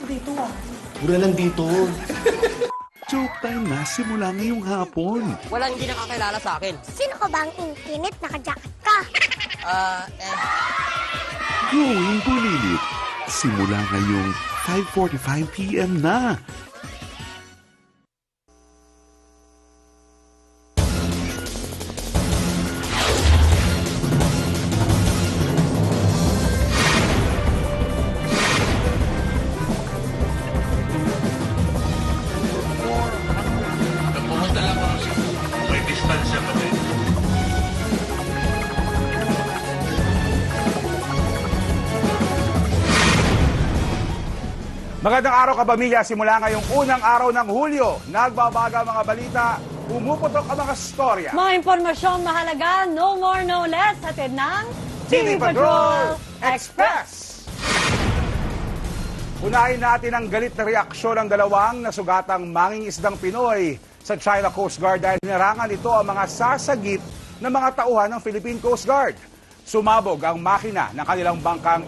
Dito ah. Mura lang dito. Joke time na simula ngayong hapon. Walang hindi nakakilala sa akin. Sino ka ba ang infinite? Naka-jacket ka. Growing Bulilit. Simula ngayong 5:45 p.m. na. Pumunta lang ako sa may distansya pa din. Magandang araw kapamilya, simula ngayong unang araw ng Hulyo. Nagbabaga mga balita, pumuputok ang mga storya. Mga impormasyong mahalaga, no more, no less, hatid ng TV Patrol Express! Unahin natin ang galit na reaksyon ng dalawang nasugatang mangingisdang Pinoy sa China Coast Guard dahil hinarangan ito ang mga sasagip ng mga tauhan ng Philippine Coast Guard. Sumabog ang makina ng kanilang bangkang